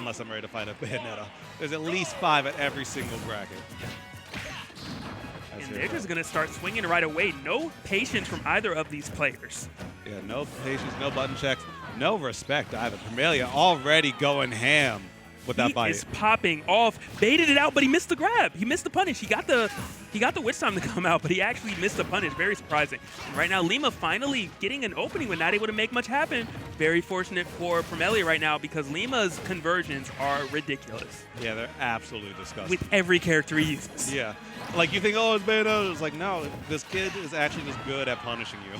unless I'm ready to fight a Bayonetta. There's at least 5 at every single bracket. And they're just going to start swinging right away. No patience from either of these players. Yeah, no patience, no button checks, no respect either. Promaelia already going ham with that bite. He is popping off, baited it out, but he missed the grab. He missed the punish. He got the witch time to come out, but he actually missed the punish. Very surprising. And right now, Lima finally getting an opening, but not able to make much happen. Very fortunate for Promaelia right now because Lima's conversions are ridiculous. Yeah, they're absolutely disgusting. With every character he uses. Yeah. Like, you think, oh, it's Bayonetta. It's like, no, this kid is actually just good at punishing you.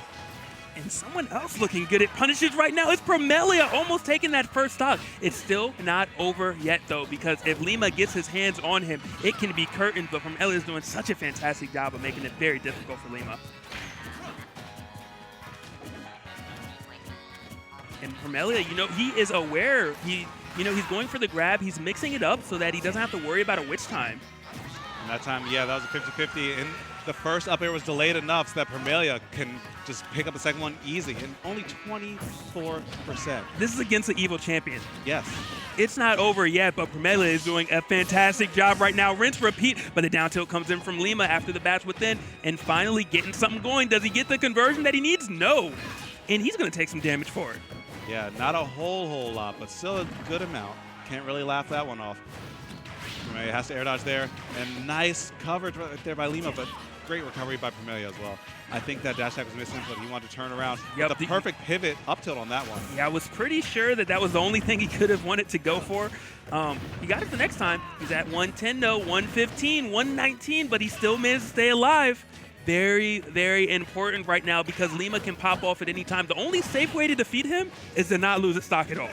And someone else looking good at punishes right now is Promaelia, almost taking that first stock. It's still not over yet, though, because if Lima gets his hands on him, it can be curtains, but Promaelia is doing such a fantastic job of making it very difficult for Lima. And Promaelia, you know, he is aware. He's going for the grab. He's mixing it up so that he doesn't have to worry about a witch time. And that time, yeah, that was a 50-50. And the first up air was delayed enough so that Promaelia can just pick up the second one easy, and only 24%. This is against the evil champion. Yes. It's not over yet, but Promaelia is doing a fantastic job right now. Rinse, repeat, but the down tilt comes in from Lima after the batch within, and finally getting something going. Does he get the conversion that he needs? No. And he's going to take some damage for it. Yeah, not a whole lot, but still a good amount. Can't really laugh that one off. Promaelia has to air dodge there, and nice coverage right there by Lima, but great recovery by Promaelia as well. I think that dash attack was missing, but he wanted to turn around. Yep, the perfect pivot up tilt on that one. Yeah, I was pretty sure that was the only thing he could have wanted to go for. He got it the next time. He's at 110, though, 115, 119, but he still managed to stay alive. Very, very important right now because Lima can pop off at any time. The only safe way to defeat him is to not lose a stock at all.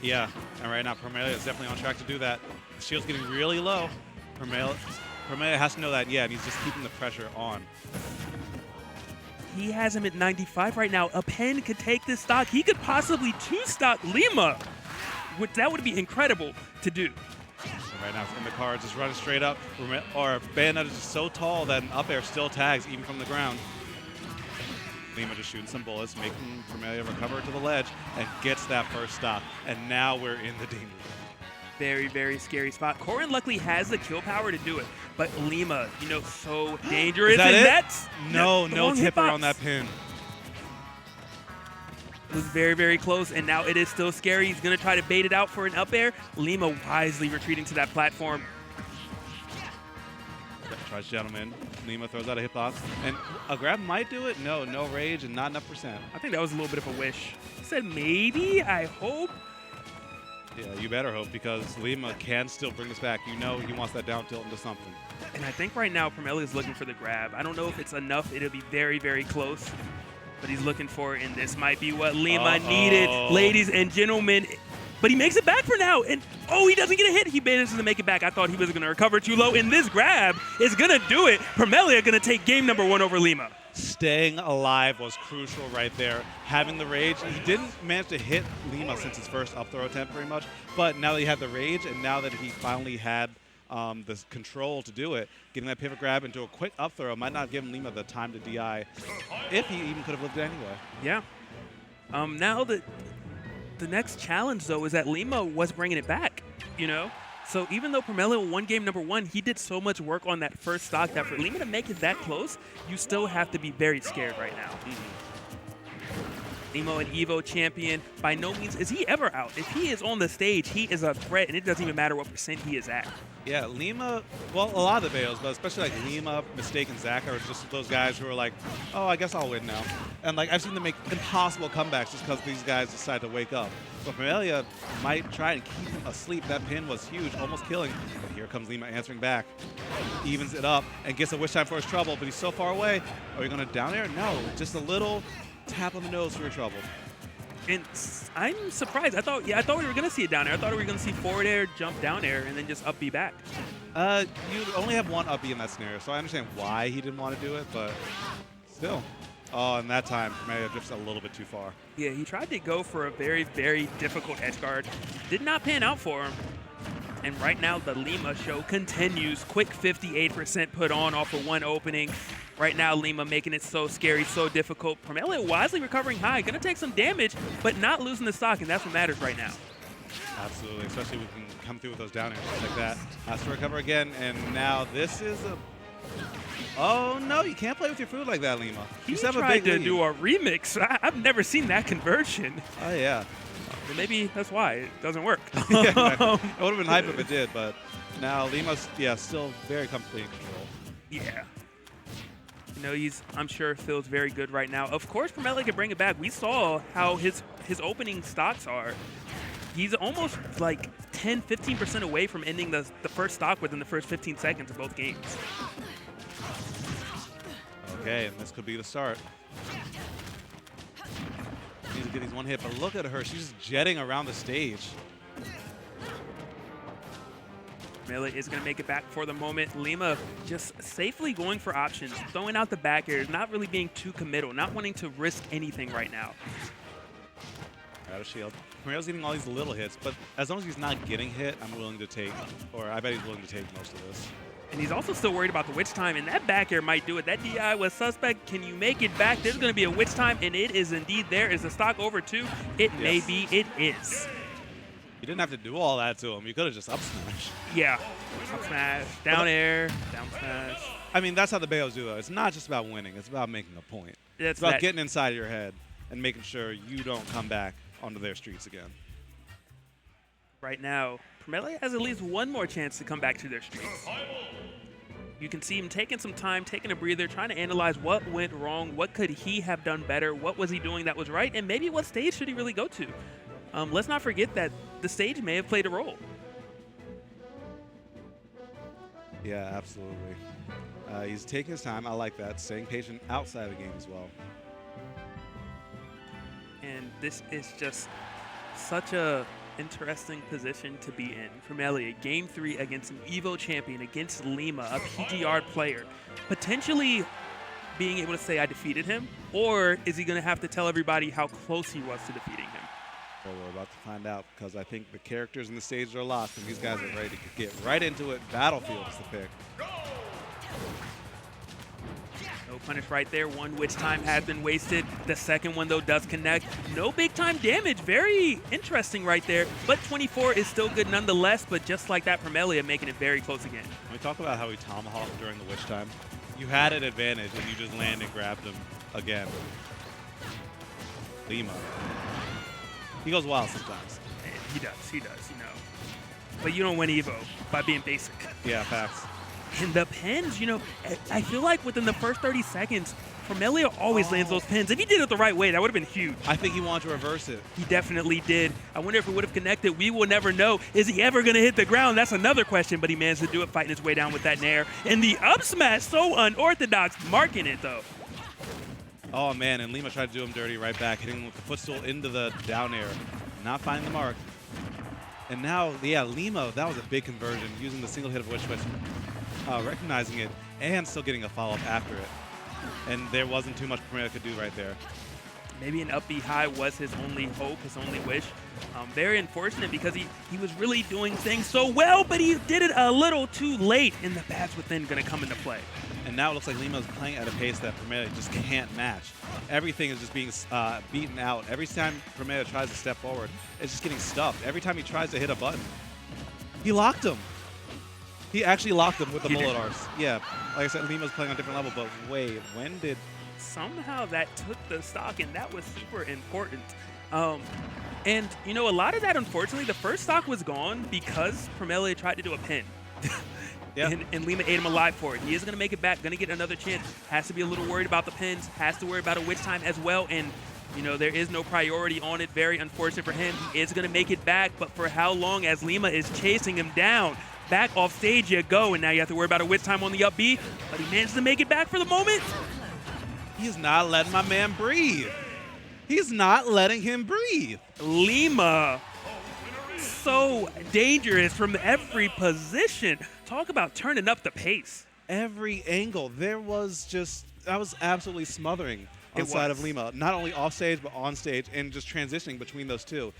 Yeah, and right now Promaelia is definitely on track to do that. The shield's getting really low. Promaelia has to know that, yeah, and he's just keeping the pressure on. He has him at 95 right now. A pen could take this stock. He could possibly two-stock Lima. That would be incredible to do. And right now it's in the cards, just running straight up. Or Bayonetta is just so tall that an up air still tags even from the ground. Lima just shooting some bullets, making Promaelia recover to the ledge, and gets that first stop. And now we're in the danger zone. Very, very scary spot. Corrin luckily has the kill power to do it, but Lima, so dangerous. Is that and it? that's No tipper hitbox on that pin. It was very, very close, and now it is still scary. He's going to try to bait it out for an up air. Lima wisely retreating to that platform. Tries gentleman. Lima throws out a hitbox, and a grab might do it. No rage and not enough percent. I think that was a little bit of a wish. He said maybe, I hope. Yeah, you better hope, because Lima can still bring this back. He wants that down tilt into something. And I think right now Promaelia is looking for the grab. I don't know if it's enough. It'll be very, very close. But he's looking for it, and this might be what Lima needed, ladies and gentlemen. But he makes it back for now, and he doesn't get a hit. He manages to make it back. I thought he was going to recover too low, and this grab is going to do it. Promaelia going to take game number 1 over Lima. Staying alive was crucial right there. Having the rage, he didn't manage to hit Lima since his first up throw attempt very much, but now that he had the rage, and now that he finally had the control to do it, getting that pivot grab into a quick up throw might not give Lima the time to DI, if he even could have lived it anyway. Yeah. Now the next challenge, though, is that Lima was bringing it back, So even though Promaelia won game number 1, he did so much work on that first stock that for Lima to make it that close, you still have to be very scared right now. Lima, an Evo champion, by no means is he ever out. If he is on the stage, he is a threat, and it doesn't even matter what percent he is at. Yeah, Lima, well, a lot of the Bayos, but especially like Lima, Mistake, and Zach are just those guys who are like, oh, I guess I'll win now. And like I've seen them make impossible comebacks just because these guys decide to wake up. So Promaelia might try and keep him asleep. That pin was huge, almost killing. But here comes Lima answering back. Evens it up and gets a wish time for his trouble, but he's so far away. Are you going to down air? No, just a little tap on the nose for your trouble. And I'm surprised. I thought we were going to see it down air. I thought we were going to see forward air, jump down air, and then just up B back. You only have one up B in that scenario, so I understand why he didn't want to do it, but still. Oh, and that time, Promaelia drifts a little bit too far. Yeah, he tried to go for a very, very difficult edge guard. Did not pan out for him. And right now, the Lima show continues. Quick 58% put on off of one opening. Right now, Lima making it so scary, so difficult. Promaelia wisely recovering high. Going to take some damage, but not losing the stock, and that's what matters right now. Absolutely, especially when we can come through with those down airs just like that. Has to recover again, and now this is a... Oh, no, you can't play with your food like that, Lima. He You just have a tried big to lead. do a remix. I've never seen that conversion. Oh, yeah. But maybe that's why it doesn't work. Yeah, exactly. It would have been hype if it did, but now Lima's, still very comfortably in control. Yeah. You know, I'm sure feels very good right now. Of course, Promaelia can bring it back. We saw how his opening stocks are. He's almost like 10, 15% away from ending the first stock within the first 15 seconds of both games. Okay, and this could be the start. Needs to get these one hit, but look at her. She's just jetting around the stage. Promaelia is going to make it back for the moment. Lima just safely going for options, throwing out the back airs, not really being too committal, not wanting to risk anything right now. Out of shield. Promaelia's getting all these little hits, but as long as he's not getting hit, I'm willing to take, or I bet he's willing to take most of this. And he's also still worried about the witch time, and that back air might do it. That DI was suspect. Can you make it back? There's going to be a witch time, and it is indeed there. Is the stock over two? It may be. It is. You didn't have to do all that to him. You could have just up smash. Yeah. Up smash, down air, down smash. I mean, that's how the Bayos do, though. It's not just about winning. It's about making a point. It's about getting inside your head and making sure you don't come back onto their streets again. Right now, Promaelia has at least one more chance to come back to their streets. You can see him taking some time, taking a breather, trying to analyze what went wrong, what could he have done better, what was he doing that was right, and maybe what stage should he really go to. Let's not forget that the stage may have played a role. Yeah, absolutely. He's taking his time. I like that. Staying patient outside the game as well. And this is just such a interesting position to be in. Promaelia, Game 3 against an EVO champion, against Lima, a PGR player. Potentially being able to say, I defeated him, or is he going to have to tell everybody how close he was to defeating him? Well, we're about to find out, because I think the characters in the stage are locked, and these guys are ready to get right into it. Battlefield is the pick. No punish right there. One witch time has been wasted. The second one, though, does connect. No big time damage. Very interesting right there. But 24 is still good nonetheless. But just like that, Promaelia making it very close again. When we talk about how he tomahawked during the witch time, you had an advantage, and you just landed and grabbed him again. Lima. He goes wild sometimes. He does, you know. But you don't win EVO by being basic. Yeah, facts. And the pins, you know, I feel like within the first 30 seconds, Promaelia always lands those pins. If he did it the right way, that would have been huge. I think he wanted to reverse it. He definitely did. I wonder if it would have connected. We will never know. Is he ever going to hit the ground? That's another question, but he managed to do it, fighting his way down with that nair. And the up smash, so unorthodox, marking it, though. Oh, man, and Lima tried to do him dirty right back, hitting him with the footstool into the down air. Not finding the mark. And now, yeah, Lima, that was a big conversion, using the single hit of Witch Switch, recognizing it, and still getting a follow-up after it. And there wasn't too much Promaelia could do right there. Maybe an up B high was his only hope, his only wish. Very unfortunate, because he was really doing things so well, but he did it a little too late, and the paths within going to come into play. And now it looks like Lima's playing at a pace that Promaelia just can't match. Everything is just being beaten out. Every time Promaelia tries to step forward, it's just getting stuffed. Every time he tries to hit a button, he locked him. He actually locked him with the bullet arts. Yeah, like I said, Lima's playing on a different level, but wait, when did... Somehow that took the stock, and that was super important. And, you know, a lot of that, unfortunately, the first stock was gone because Promaelia tried to do a pin. Yeah. And Lima ate him alive for it. He is going to make it back, going to get another chance. Has to be a little worried about the pins, has to worry about a witch time as well. And, you know, there is no priority on it. Very unfortunate for him. He is going to make it back, but for how long, as Lima is chasing him down? Back off stage you go, and now you have to worry about a witch time on the up B. But he managed to make it back for the moment. He's not letting my man breathe. He's not letting him breathe. Lima, so dangerous from every position. Talk about turning up the pace. Every angle. There was just, that was absolutely smothering on the side of Lima. Not only off stage, but on stage, and just transitioning between those two.